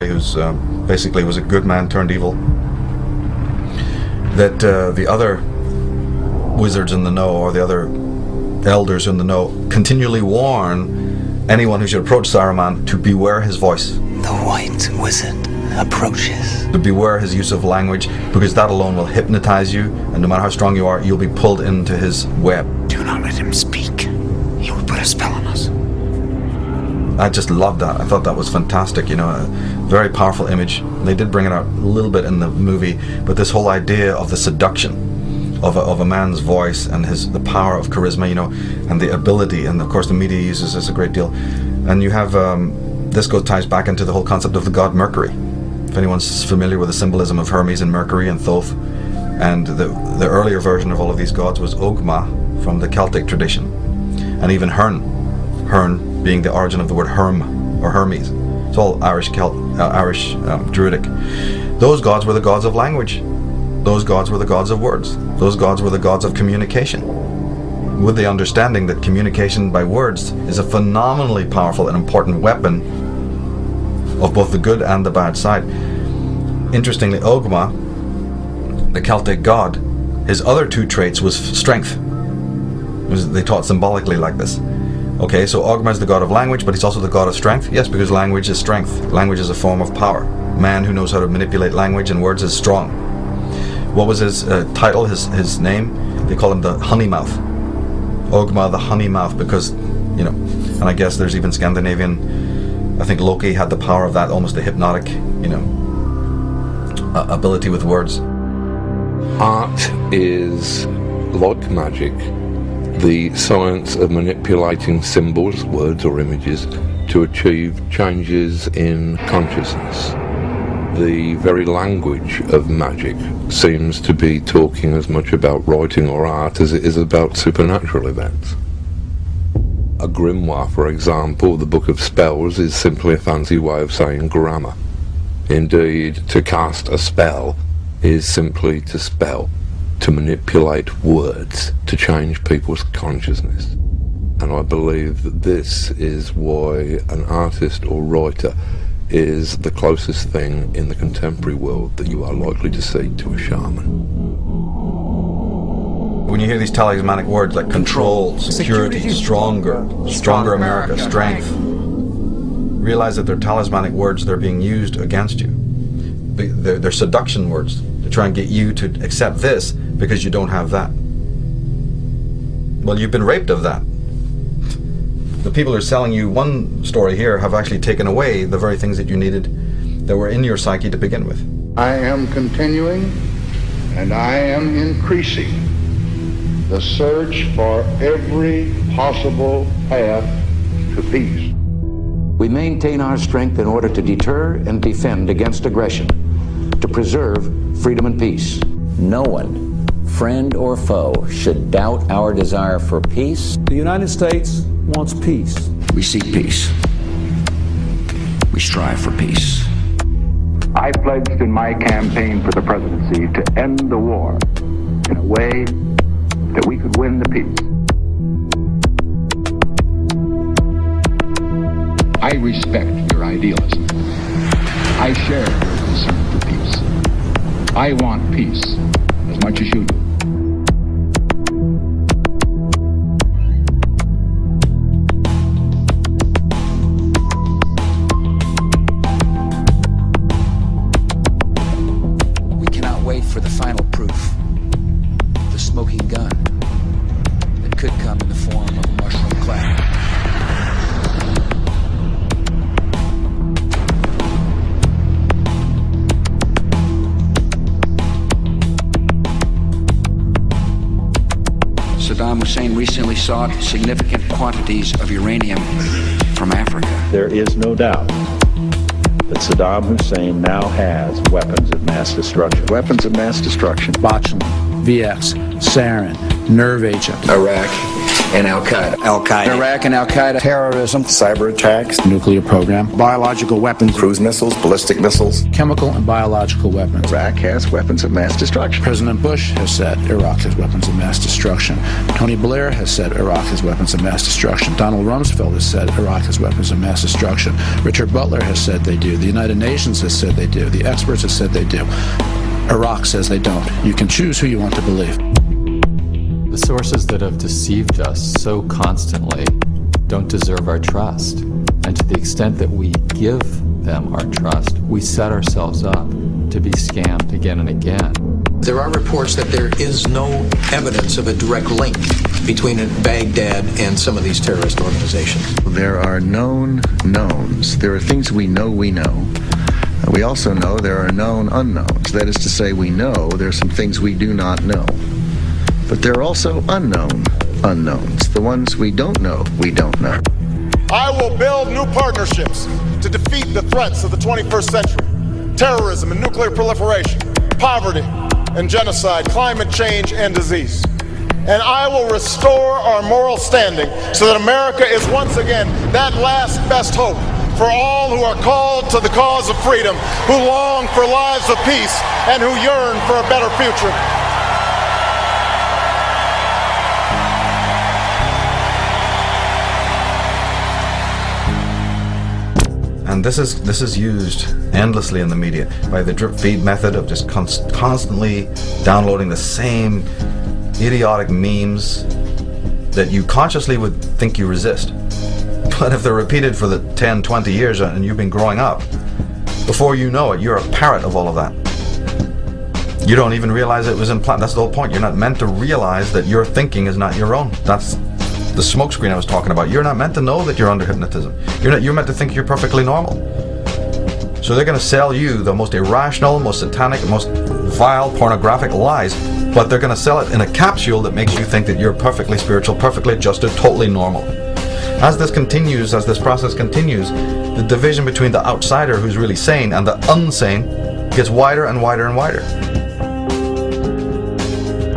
who's basically was a good man turned evil, that the other wizards in the know, or the other elders in the know, continually warn anyone who should approach Saruman to beware his voice. The white wizard approaches. To beware his use of language, because that alone will hypnotize you, and no matter how strong you are, you'll be pulled into his web. Do not let him speak. He will put a spell on us. I just loved that. I thought that was fantastic, you know, a very powerful image. They did bring it out a little bit in the movie, but this whole idea of the seduction of a man's voice and the power of charisma, you know, and the ability, and of course the media uses this a great deal. And you have, this ties back into the whole concept of the god Mercury. If anyone's familiar with the symbolism of Hermes and Mercury and Thoth, and the earlier version of all of these gods was Ogma from the Celtic tradition, and even Hern being the origin of the word Herm or Hermes. It's all Irish Druidic. Those gods were the gods of language. Those gods were the gods of words. Those gods were the gods of communication, with the understanding that communication by words is a phenomenally powerful and important weapon of both the good and the bad side. Interestingly, Ogma, the Celtic god, his other two traits was strength. They taught symbolically like this. Okay, so Ogma is the god of language, but he's also the god of strength. Yes, because language is strength. Language is a form of power. Man who knows how to manipulate language and words is strong. What was his title, his name? They call him the Honey Mouth. Ogma the Honey Mouth, because, you know, and I guess there's even Scandinavian, I think Loki had the power of that, almost a hypnotic, you know, ability with words. Art is, like magic, the science of manipulating symbols, words or images to achieve changes in consciousness. The very language of magic seems to be talking as much about writing or art as it is about supernatural events. A grimoire, for example, the Book of Spells, is simply a fancy way of saying grammar. Indeed, to cast a spell is simply to spell, to manipulate words, to change people's consciousness. And I believe that this is why an artist or writer is the closest thing in the contemporary world that you are likely to see to a shaman. When you hear these talismanic words like control, security, stronger America, strength, realize that they're talismanic words. They're being used against you. They're seduction words to try and get you to accept this because you don't have that. Well, you've been raped of that. The people who are selling you one story here have actually taken away the very things that you needed that were in your psyche to begin with. I am continuing and I am increasing the search for every possible path to peace. We maintain our strength in order to deter and defend against aggression, to preserve freedom and peace. No one, friend or foe, should doubt our desire for peace. The United States wants peace. We seek peace. We strive for peace. I pledged in my campaign for the presidency to end the war in a way that we could win the peace. I respect your idealism. I share your concern for peace. I want peace as much as you do. We cannot wait for the final proof. The smoking gun that could come in the form of a mushroom cloud. Saddam Hussein recently sought significant quantities of uranium from Africa. There is no doubt that Saddam Hussein now has weapons of mass destruction. Weapons of mass destruction. Botulinum, VX, sarin, nerve agent. Iraq and Al-Qaeda. Al-Qaeda. Iraq and Al-Qaeda. Terrorism. Cyber attacks. Nuclear program. Biological weapons. Cruise missiles. Ballistic missiles. Chemical and biological weapons. Iraq has weapons of mass destruction. President Bush has said Iraq has weapons of mass destruction. Tony Blair has said Iraq has weapons of mass destruction. Donald Rumsfeld has said Iraq has weapons of mass destruction. Richard Butler has said they do. The United Nations has said they do. The experts have said they do. Iraq says they don't. You can choose who you want to believe. The sources that have deceived us so constantly don't deserve our trust. And to the extent that we give them our trust, we set ourselves up to be scammed again and again. There are reports that there is no evidence of a direct link between Baghdad and some of these terrorist organizations. There are known knowns. There are things we know we know. We also know there are known unknowns. That is to say, we know there are some things we do not know. But there are also unknown unknowns. The ones we don't know, we don't know. I will build new partnerships to defeat the threats of the 21st century. Terrorism and nuclear proliferation, poverty and genocide, climate change and disease. And I will restore our moral standing so that America is once again that last best hope for all who are called to the cause of freedom, who long for lives of peace, and who yearn for a better future. And this is used endlessly in the media by the drip feed method of just constantly downloading the same idiotic memes that you consciously would think you resist. But if they're repeated for the 10, 20 years and you've been growing up, before you know it, you're a parrot of all of that. You don't even realize it was implanted. That's the whole point. You're not meant to realize that your thinking is not your own. That's the smokescreen I was talking about. You're not meant to know that you're under hypnotism. You're meant to think you're perfectly normal. So they're going to sell you the most irrational, most satanic, most vile, pornographic lies, but they're going to sell it in a capsule that makes you think that you're perfectly spiritual, perfectly adjusted, totally normal. As this continues, as this process continues, the division between the outsider who's really sane and the unsane gets wider and wider and wider.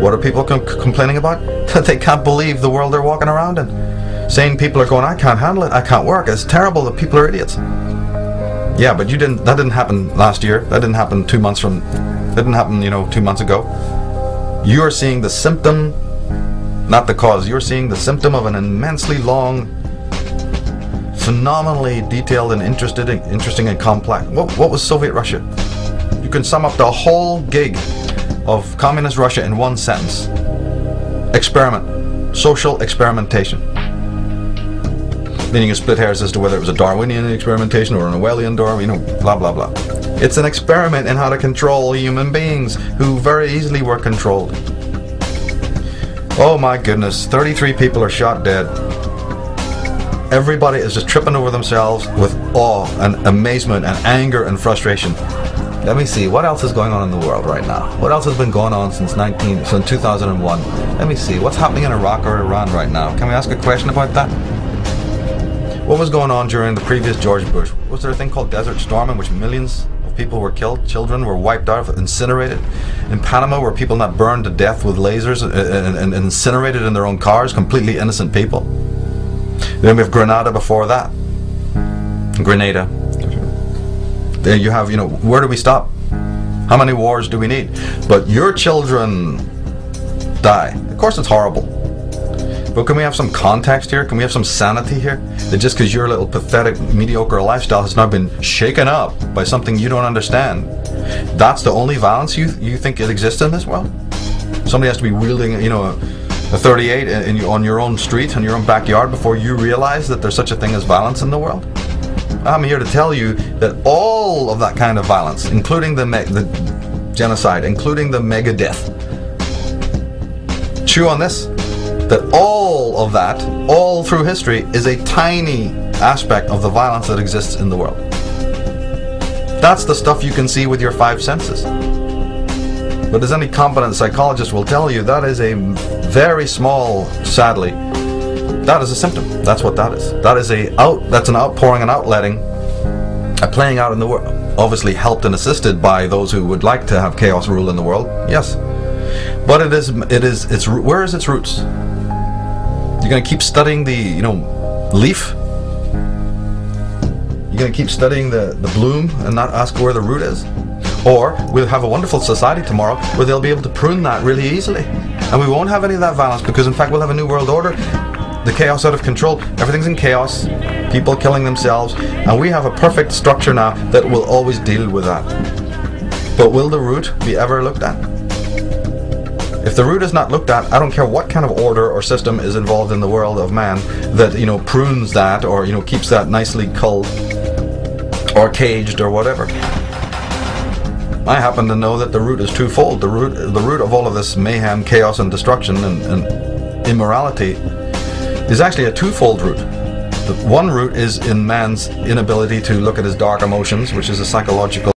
What are people complaining about? That they can't believe the world they're walking around in. Sane people are going, I can't handle it, I can't work, it's terrible, the people are idiots. Yeah, but that didn't happen last year, that didn't happen 2 months from, that didn't happen, 2 months ago. You are seeing the symptom, not the cause. You're seeing the symptom of an immensely long, phenomenally detailed and interesting and complex. What was Soviet Russia? You can sum up the whole gig of communist Russia in one sentence. Experiment. Social experimentation. Then you can split hairs as to whether it was a Darwinian experimentation or an Orwellian blah blah blah. It's an experiment in how to control human beings who very easily were controlled. Oh my goodness, 33 people are shot dead. Everybody is just tripping over themselves with awe and amazement and anger and frustration. Let me see, what else is going on in the world right now? What else has been going on since 2001? Let me see, what's happening in Iraq or Iran right now? Can we ask a question about that? What was going on during the previous George Bush? Was there a thing called Desert Storm in which millions of people were killed? Children were wiped out, incinerated? In Panama, were people not burned to death with lasers and incinerated in their own cars? Completely innocent people. Then we have Grenada before that. Grenada. There you have, where do we stop? How many wars do we need? But your children die. Of course it's horrible. But can we have some context here? Can we have some sanity here? That just because your little pathetic, mediocre lifestyle has now been shaken up by something you don't understand, that's the only violence you think it exists in this world? Somebody has to be wielding, a 38 on your own street, in your own backyard before you realize that there's such a thing as violence in the world? I'm here to tell you that all of that kind of violence, including the genocide, including the mega death, chew on this, that all of that, all through history, is a tiny aspect of the violence that exists in the world. That's the stuff you can see with your 5 senses. But as any competent psychologist will tell you, that is a very small, sadly, that is a symptom. That's what that is. That's an outpouring and outletting, a playing out in the world. Obviously helped and assisted by those who would like to have chaos rule in the world. Yes. But where is its roots? You're going to keep studying the, leaf? You're going to keep studying the bloom and not ask where the root is? Or we'll have a wonderful society tomorrow where they'll be able to prune that really easily. And we won't have any of that violence, because in fact we'll have a new world order. The chaos out of control. Everything's in chaos. People killing themselves. And we have a perfect structure now that will always deal with that. But will the root be ever looked at? If the root is not looked at, I don't care what kind of order or system is involved in the world of man that, prunes that, or, keeps that nicely culled or caged or whatever. I happen to know that the root is twofold. The root of all of this mayhem, chaos, and destruction and immorality is actually a twofold root. The one root is in man's inability to look at his dark emotions, which is a psychological